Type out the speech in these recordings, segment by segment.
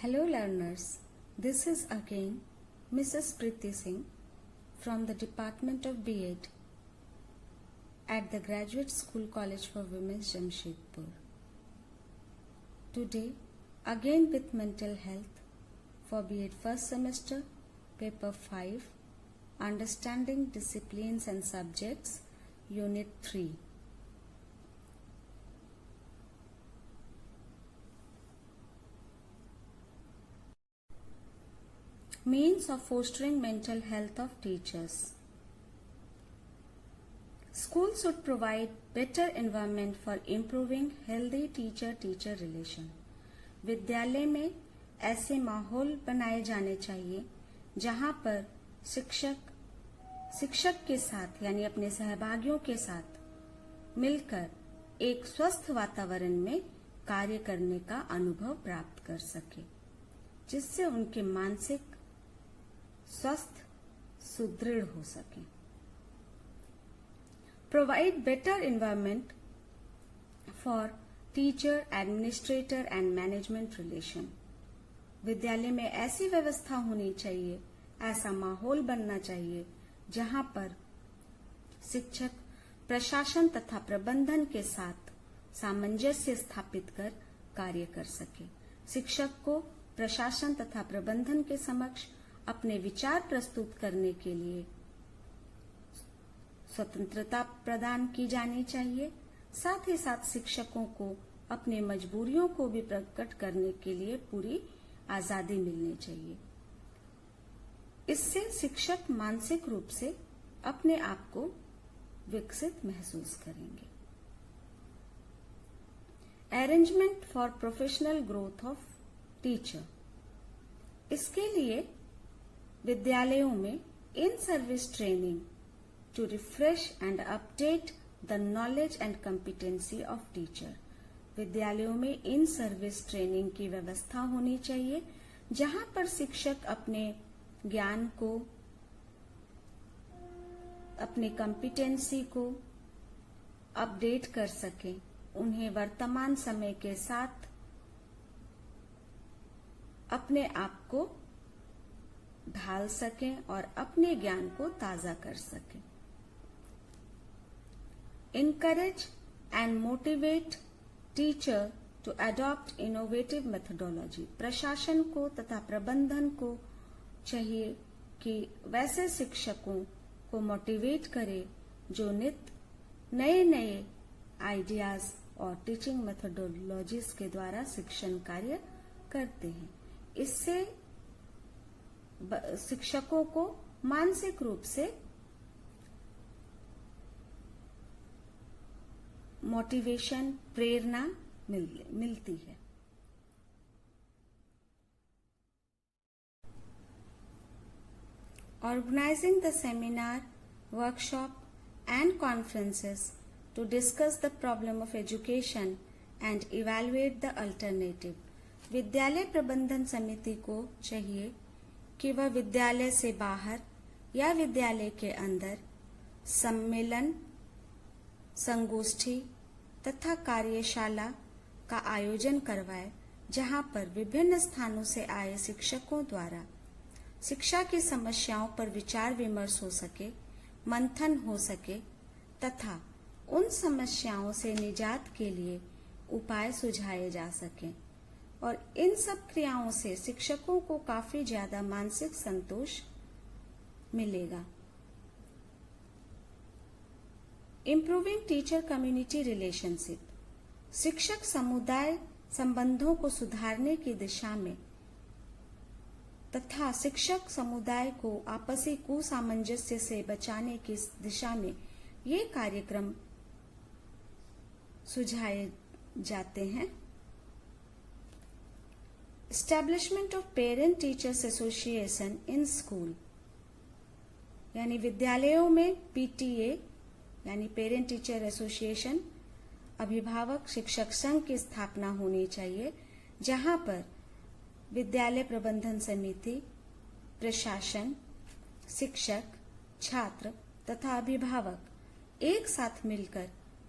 Hello learners, this is again Mrs. Priti Singh from the Department of B.Ed at the Graduate School College for Women Jamshedpur. Today again with mental health for B.Ed first semester, paper 5, Understanding Disciplines and Subjects, Unit 3. Means of fostering mental health of teachers. Schools should provide better environment for improving healthy teacher-teacher relation. विद्यालय में ऐसे माहौल बनाए जाने चाहिए जहां पर शिक्षक के साथ यानी अपने सहभागियों के साथ मिलकर एक स्वस्थ वातावरण में कार्य करने का अनुभव प्राप्त कर सके, जिससे उनके मानसिक स्वास्थ्य सुदृढ़ हो सके. Provide better environment for teacher, administrator and management relation. विद्यालय में ऐसी व्यवस्था होनी चाहिए, ऐसा माहौल बनना चाहिए जहां पर शिक्षक प्रशासन तथा प्रबंधन के साथ सामंजस्य स्थापित कर कार्य कर सके. शिक्षक को प्रशासन तथा प्रबंधन के समक्ष अपने विचार प्रस्तुत करने के लिए स्वतंत्रता प्रदान की जानी चाहिए. साथ ही साथ शिक्षकों को अपने मजबूरियों को भी प्रकट करने के लिए पूरी आजादी मिलनी चाहिए. इससे शिक्षक मानसिक रूप से अपने आप को विकसित महसूस करेंगे. Arrangement for professional growth of teacher. इसके लिए विद्यालयों में in service training to refresh and update the knowledge and competency of teacher. विद्यालयों में इन सर्विस ट्रेनिंग की व्यवस्था होनी चाहिए जहां पर शिक्षक अपने ज्ञान को, अपने कॉम्पिटेंसी को अपडेट कर सके, उन्हें वर्तमान समय के साथ अपने आप को ढाल सकें और अपने ज्ञान को ताजा कर सकें. Encourage and motivate teacher to adopt innovative methodology. प्रशासन को तथा प्रबंधन को चाहिए कि वैसे शिक्षकों को मोटिवेट करे जो नए आइडियाज और टीचिंग मेथोडोलॉजीज के द्वारा शिक्षण कार्य करते हैं. इससे शिक्षकों को मानसिक रूप से मोटिवेशन, प्रेरणा मिलती है. Organizing the seminar, workshop and conferences to discuss the problem of education and evaluate the alternative. विद्यालय प्रबंधन समिति को चाहिए कि वह विद्यालय से बाहर या विद्यालय के अंदर सम्मेलन, संगोष्ठी तथा कार्यशाला का आयोजन करवाए, जहां पर विभिन्न स्थानों से आए शिक्षकों द्वारा शिक्षा की समस्याओं पर विचार विमर्श हो सके, मंथन हो सके तथा उन समस्याओं से निजात के लिए उपाय सुझाए जा सकें. और इन सब क्रियाओं से शिक्षकों को काफी ज्यादा मानसिक संतोष मिलेगा. Improving teacher community relationship. शिक्षक समुदाय संबंधों को सुधारने की दिशा में तथा शिक्षक समुदाय को आपसी कुसामंजस्य से बचाने की दिशा में ये कार्यक्रम सुझाए जाते हैं. Establishment of Parent Teachers Association in School. यानी विद्यालयों में PTA यानी पेरेंट टीचर एसोसिएशन, अभिभावक शिक्षक संघ की स्थापना होनी चाहिए, जहां पर विद्यालय प्रबंधन समिति, प्रशासन, शिक्षक, छात्र तथा अभिभावक एक साथ मिलकर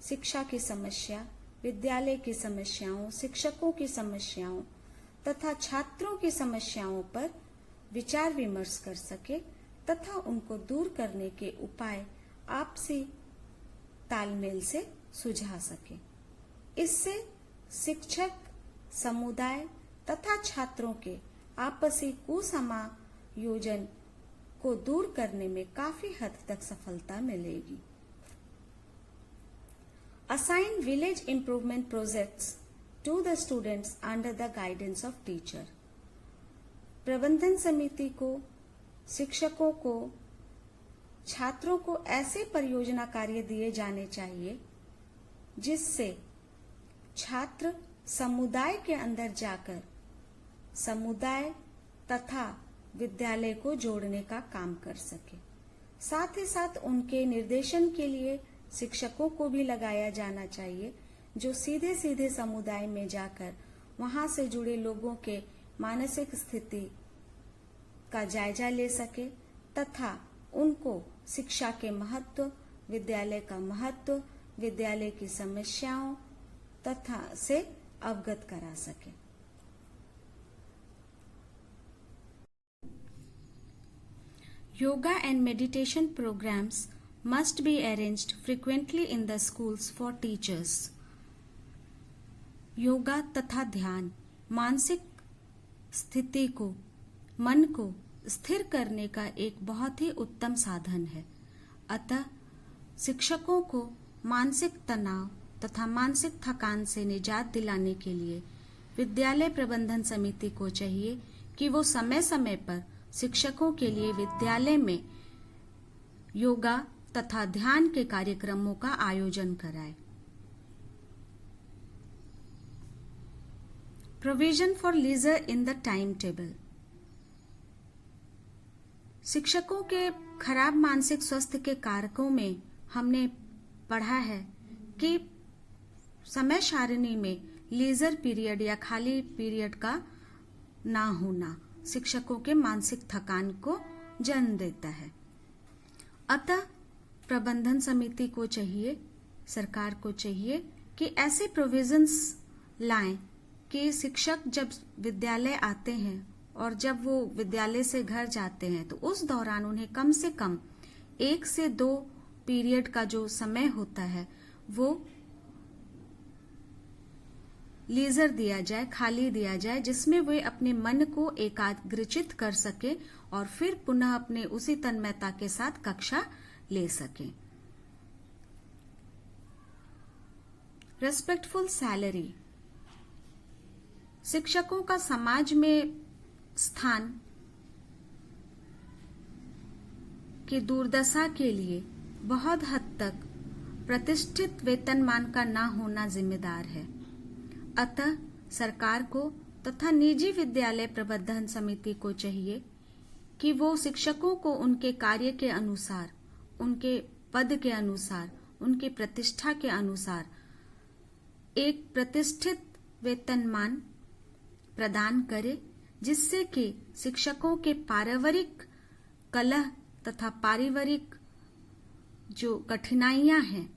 शिक्षा की समस्या, विद्यालय की समस्याओं, शिक्षकों की समस्याओं तथा छात्रों की समस्याओं पर विचार विमर्श कर सके तथा उनको दूर करने के उपाय आपसी तालमेल से सुझा सके। इससे शिक्षक, समुदाय तथा छात्रों के आपसी कुसमायोजन को दूर करने में काफी हद तक सफलता मिलेगी। Assign village improvement projects to the students under the guidance of teacher. प्रबंधन समिति को, शिक्षकों को, छात्रों को ऐसे परियोजना कार्य दिए जाने चाहिए जिससे छात्र समुदाय के अंदर जाकर समुदाय तथा विद्यालय को जोड़ने का काम कर सके। साथ ही साथ उनके निर्देशन के लिए शिक्षकों को भी लगाया जाना चाहिए जो सीधे सीधे समुदाय में जाकर वहां से जुड़े लोगों के मानसिक स्थिति का जायजा ले सके तथा उनको शिक्षा के महत्व, विद्यालय का महत्व, विद्यालय की समस्याओं तथा से अवगत करा सके। Yoga and meditation programs must be arranged frequently in the schools for teachers. Yoga तथा ध्यान मानसिक स्थिति को, मन को स्थिर करने का एक बहुत ही उत्तम साधन है। अतः शिक्षकों को मानसिक तनाव तथा मानसिक थकान से निजात दिलाने के लिए विद्यालय प्रबंधन समिति को चाहिए कि वो समय समय पर शिक्षकों के लिए विद्यालय में योगा तथा ध्यान के कार्यक्रमों का आयोजन कराए। Provision for leisure in the time table. शिक्षकों के खराब मानसिक स्वास्थ्य के कारकों में हमने पढ़ा है कि समय सारणी में लीजर पीरियड या खाली पीरियड का ना होना शिक्षकों के मानसिक थकान को जन्म देता है। अतः प्रबंधन समिति को चाहिए, सरकार को चाहिए कि ऐसे प्रोविजंस लाएं कि शिक्षक जब विद्यालय आते हैं और जब वो विद्यालय से घर जाते हैं तो उस दौरान उन्हें कम से कम 1 से 2 पीरियड का जो समय होता है वो लीजर दिया जाए, खाली दिया जाए, जिसमें वे अपने मन को एकाग्रचित कर सके और फिर पुनः अपने उसी तन्मयता के साथ कक्षा ले सके। Respectful salary. शिक्षकों का समाज में स्थान की दुर्दशा के लिए बहुत हद तक प्रतिष्ठित वेतनमान का ना होना जिम्मेदार है। अतः सरकार को तथा निजी विद्यालय प्रबंधन समिति को चाहिए कि वो शिक्षकों को उनके कार्य के अनुसार, उनके पद के अनुसार, उनकी प्रतिष्ठा के अनुसार एक प्रतिष्ठित वेतनमान प्रदान करे, जिससे कि शिक्षकों के पारिवारिक कलह तथा पारिवारिक जो कठिनाइयां हैं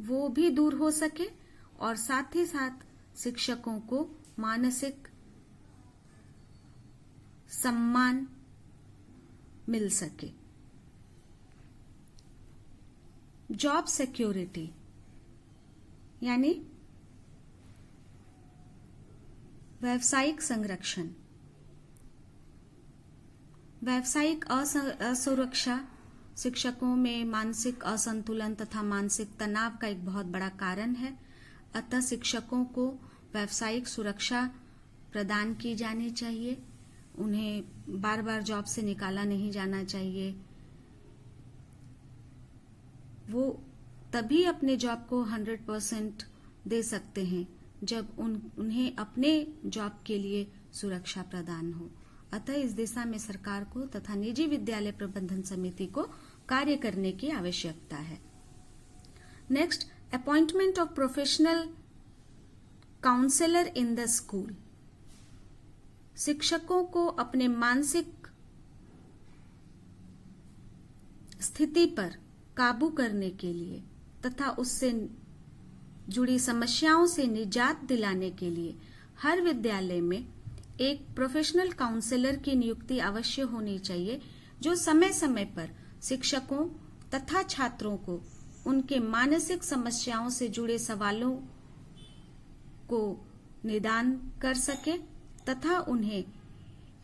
वो भी दूर हो सके और साथ ही साथ शिक्षकों को मानसिक सम्मान मिल सके। जॉब सिक्योरिटी यानी व्यावसायिक संरक्षण। व्यावसायिक असुरक्षा शिक्षकों में मानसिक असंतुलन तथा मानसिक तनाव का एक बहुत बड़ा कारण है। अतः शिक्षकों को व्यावसायिक सुरक्षा प्रदान की जानी चाहिए। उन्हें बार बार जॉब से निकाला नहीं जाना चाहिए। वो तभी अपने जॉब को 100% दे सकते हैं जब उन्हें अपने जॉब के लिए सुरक्षा प्रदान हो। अतः इस दिशा में सरकार को तथा निजी विद्यालय प्रबंधन समिति को कार्य करने की आवश्यकता है। Next, appointment of professional counsellor in the school. शिक्षकों को अपने मानसिक स्थिति पर काबू करने के लिए तथा उससे जुड़ी समस्याओं से निजात दिलाने के लिए हर विद्यालय में एक प्रोफेशनल काउंसलर की नियुक्ति अवश्य होनी चाहिए जो समय समय पर शिक्षकों तथा छात्रों को उनके मानसिक समस्याओं से जुड़े सवालों को निदान कर सके तथा उन्हें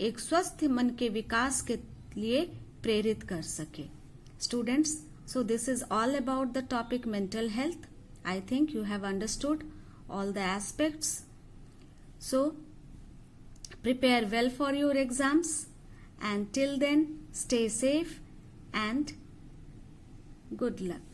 एक स्वस्थ मन के विकास के लिए प्रेरित कर सके. Students, so this is all about the topic mental health. I think you have understood all the aspects. So prepare well for your exams, and till then stay safe and good luck.